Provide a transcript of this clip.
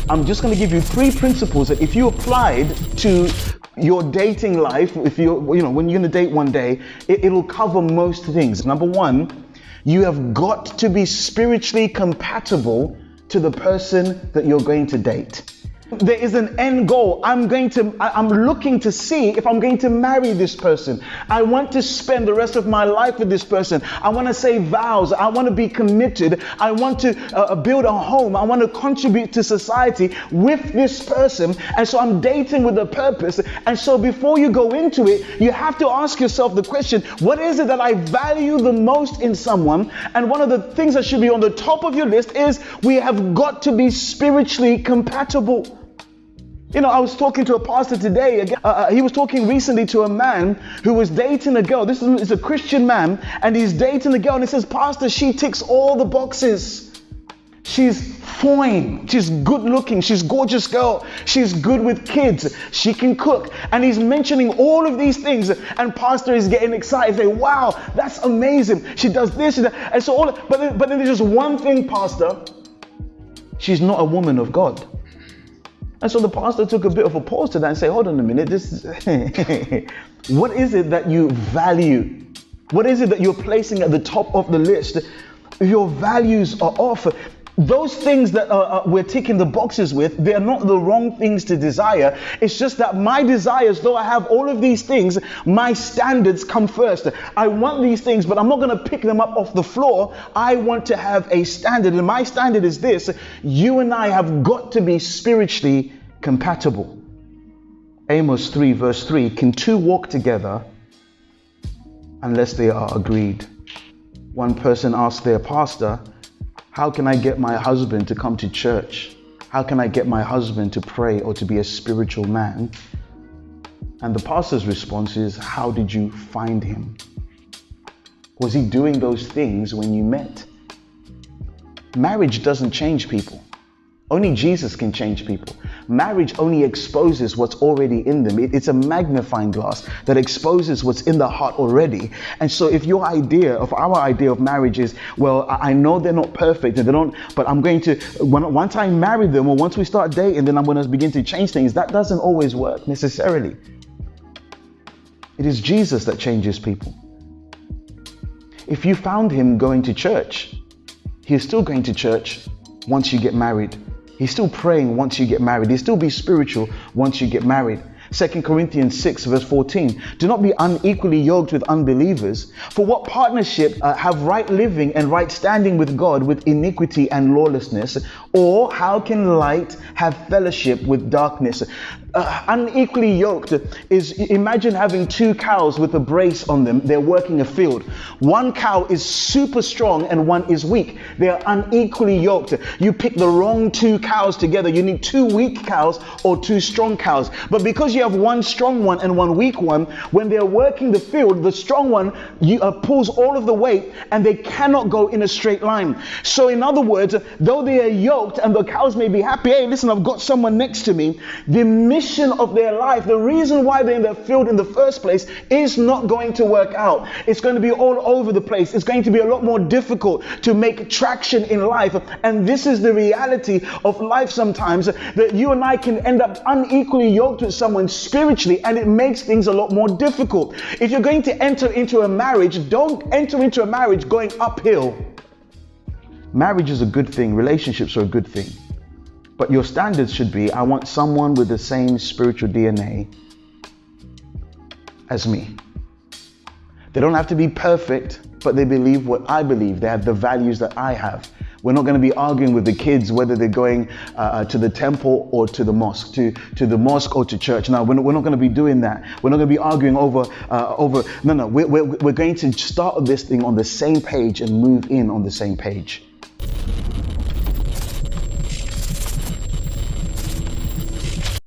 I'm just going to give you 3 principles that if you applied to your dating life, if when you're going to date one day, it'll cover most things. Number 1, you have got to be spiritually compatible to the person that you're going to date. There is an end goal. I'm looking to see if I'm going to marry this person. I want to spend the rest of my life with this person. I want to say vows. I want to be committed. I want to build a home. I want to contribute to society with this person. And so I'm dating with a purpose. And so before you go into it, you have to ask yourself the question, what is it that I value the most in someone? And one of the things that should be on the top of your list is we have got to be spiritually compatible. I was talking to a pastor today. He was talking recently to a man who was dating a girl. This is a Christian man, and he's dating a girl, and he says, Pastor, she ticks all the boxes. She's fine. She's good looking. She's a gorgeous girl. She's good with kids. She can cook. And he's mentioning all of these things. And pastor is getting excited. Say, wow, that's amazing. She does this. And so but then there's just one thing, pastor. She's not a woman of God. And so the pastor took a bit of a pause to that and say, hold on a minute, what is it that you value? What is it that you're placing at the top of the list? Your values are off. Those things that we're ticking the boxes with, they're not the wrong things to desire. It's just that my desires, though I have all of these things, my standards come first. I want these things, but I'm not going to pick them up off the floor. I want to have a standard, and my standard is this: you and I have got to be spiritually compatible. Amos 3 verse 3, can 2 walk together unless they are agreed? One person asked their pastor, how can I get my husband to come to church? How can I get my husband to pray or to be a spiritual man? And the pastor's response is, how did you find him? Was he doing those things when you met? Marriage doesn't change people. Only Jesus can change people. Marriage only exposes what's already in them. It's a magnifying glass that exposes what's in the heart already. And so if our idea of marriage is, well, I know they're not perfect and they don't, but I'm going to, once I marry them or once we start dating, then I'm going to begin to change things. That doesn't always work necessarily. It is Jesus that changes people. If you found him going to church, he is still going to church once you get married. He's still praying once you get married. He'll still be spiritual once you get married. 2 Corinthians 6 verse 14. Do not be unequally yoked with unbelievers. For what partnership have right living and right standing with God with iniquity and lawlessness? Or how can light have fellowship with darkness? Unequally yoked is, imagine having 2 cows with a brace on them. They're working a field. One cow is super strong and one is weak. They're unequally yoked. You pick the wrong 2 cows together. You need 2 weak cows or 2 strong cows. But because you have one strong one and one weak one, when they're working the field, the strong one pulls all of the weight and they cannot go in a straight line. So in other words, though they are yoked and the cows may be happy, hey, listen, I've got someone next to me, the mission of their life, the reason why they're in the field in the first place is not going to work out. It's going to be all over the place. It's going to be a lot more difficult to make traction in life. And this is the reality of life sometimes, that you and I can end up unequally yoked with someone spiritually, and it makes things a lot more difficult. If you're going to enter into a marriage, don't enter into a marriage going uphill. Marriage is a good thing. Relationships are a good thing. But your standards should be, I want someone with the same spiritual DNA as me. They don't have to be perfect, but they believe what I believe. They have the values that I have. We're not going to be arguing with the kids whether they're going to the temple or to the mosque, to the mosque or to church. No, we're not going to be doing that. We're not going to be arguing over. No. We're going to start this thing on the same page and move in on the same page.